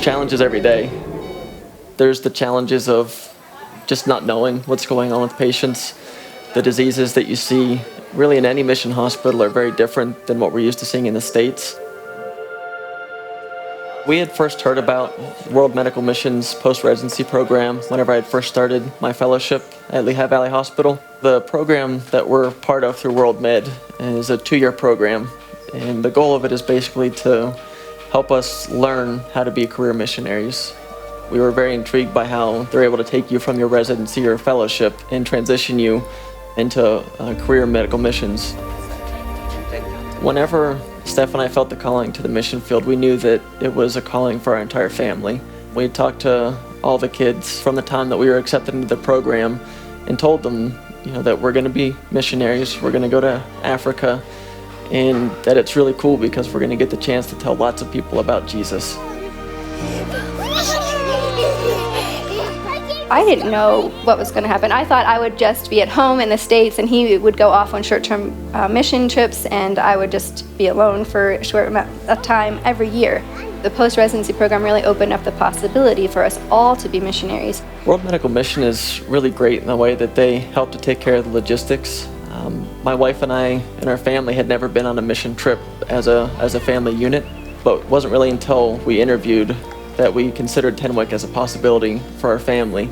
challenges every day. There's the challenges of just not knowing what's going on with patients. The diseases that you see really in any mission hospital are very different than what we're used to seeing in the States. We had first heard about World Medical Mission's post-residency program whenever I had first started my fellowship at Lehigh Valley Hospital. The program that we're part of through World Med is a 2-year program, and the goal of it is basically to help us learn how to be career missionaries. We were very intrigued by how they're able to take you from your residency or fellowship and transition you into career medical missions. Whenever Steph and I felt the calling to the mission field, we knew that it was a calling for our entire family. We talked to all the kids from the time that we were accepted into the program and told them, that we're going to be missionaries, we're going to go to Africa, and that it's really cool because we're going to get the chance to tell lots of people about Jesus. I didn't know what was going to happen. I thought I would just be at home in the States and he would go off on short-term mission trips and I would just be alone for a short amount of time every year. The post-residency program really opened up the possibility for us all to be missionaries. World Medical Mission is really great in the way that they help to take care of the logistics. My wife and I and our family had never been on a mission trip as a family unit, but it wasn't really until we interviewed that we considered Tenwek as a possibility for our family.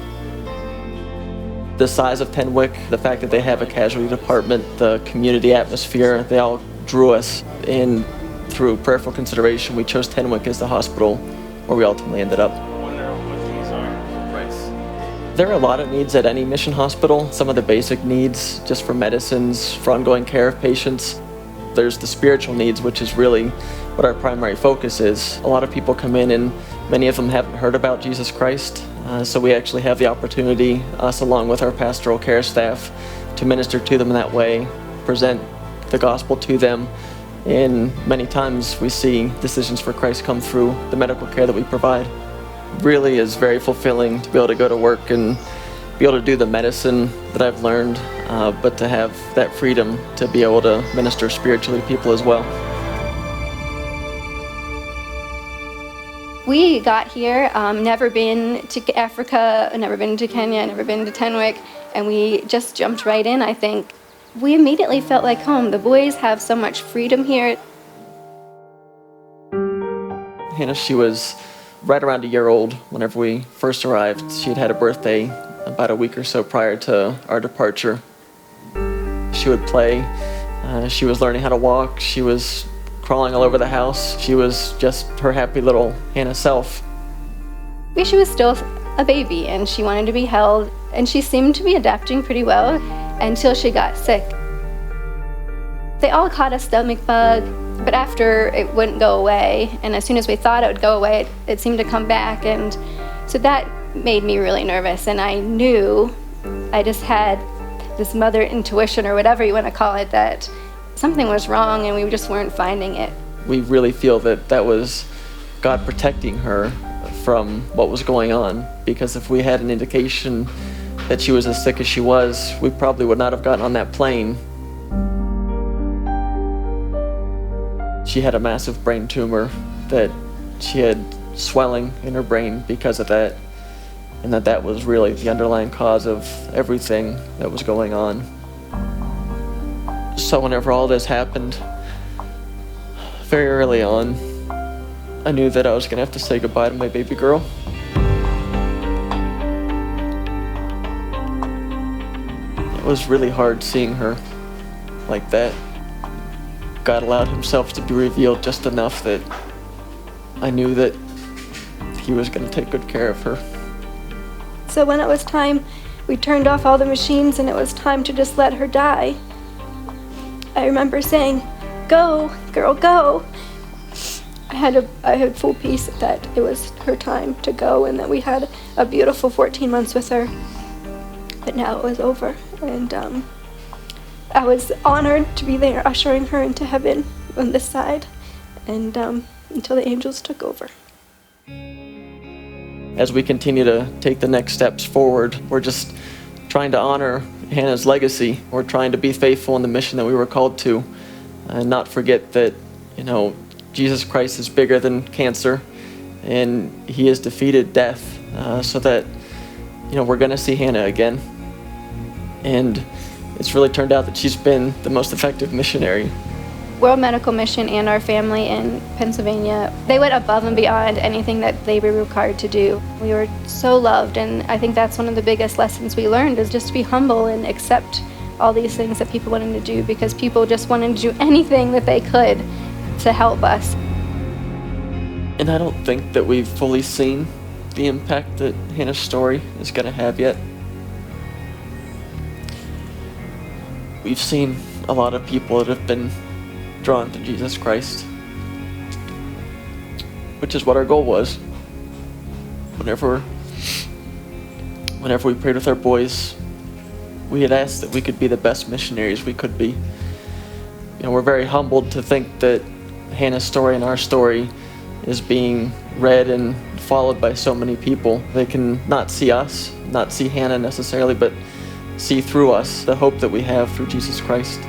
The size of Tenwek, the fact that they have a casualty department, the community atmosphere, they all drew us in. Through prayerful consideration, we chose Tenwek as the hospital where we ultimately ended up. I wonder what these are. Right. There are a lot of needs at any mission hospital. Some of the basic needs just for medicines, for ongoing care of patients. There's the spiritual needs, which is really what our primary focus is. A lot of people come in and many of them haven't heard about Jesus Christ, so we actually have the opportunity, us along with our pastoral care staff, to minister to them in that way, present the gospel to them, and many times we see decisions for Christ come through the medical care that we provide. Really is very fulfilling to be able to go to work and be able to do the medicine that I've learned, but to have that freedom to be able to minister spiritually to people as well. We got here, never been to Africa, never been to Kenya, never been to Tenwek, and we just jumped right in, I think. We immediately felt like home. The boys have so much freedom here. Hannah, she was right around a year old whenever we first arrived. She had had a birthday about a week or so prior to our departure. She would play. She was learning how to walk. She was crawling all over the house. She was just her happy little Hannah self. She was still a baby and she wanted to be held, and she seemed to be adapting pretty well until she got sick. They all caught a stomach bug, but after it wouldn't go away, and as soon as we thought it would go away, it seemed to come back, and so that made me really nervous, and I knew, I just had this mother intuition or whatever you want to call it, that something was wrong and we just weren't finding it. We really feel that that was God protecting her from what was going on, because if we had an indication that she was as sick as she was, we probably would not have gotten on that plane. She had a massive brain tumor, that she had swelling in her brain because of that, and that was really the underlying cause of everything that was going on. So whenever all this happened, very early on, I knew that I was gonna have to say goodbye to my baby girl. It was really hard seeing her like that. God allowed himself to be revealed just enough that I knew that he was going to take good care of her. So when it was time, we turned off all the machines and it was time to just let her die. I remember saying, "Go, girl, go." I had full peace that it was her time to go and that we had a beautiful 14 months with her. But now it was over, and I was honored to be there ushering her into heaven on this side, and until the angels took over. As we continue to take the next steps forward, we're just trying to honor Hannah's legacy. We're trying to be faithful in the mission that we were called to, and not forget that, Jesus Christ is bigger than cancer, and he has defeated death, so that, we're going to see Hannah again. And it's really turned out that she's been the most effective missionary. World Medical Mission and our family in Pennsylvania, they went above and beyond anything that they were required to do. We were so loved, and I think that's one of the biggest lessons we learned, is just to be humble and accept all these things that people wanted to do, because people just wanted to do anything that they could to help us. And I don't think that we've fully seen the impact that Hannah's story is going to have yet. We've seen a lot of people that have been drawn to Jesus Christ, which is what our goal was. Whenever we prayed with our boys, we had asked that we could be the best missionaries we could be. We're very humbled to think that Hannah's story and our story is being read and followed by so many people. They can not see us, not see Hannah necessarily, but see through us the hope that we have through Jesus Christ.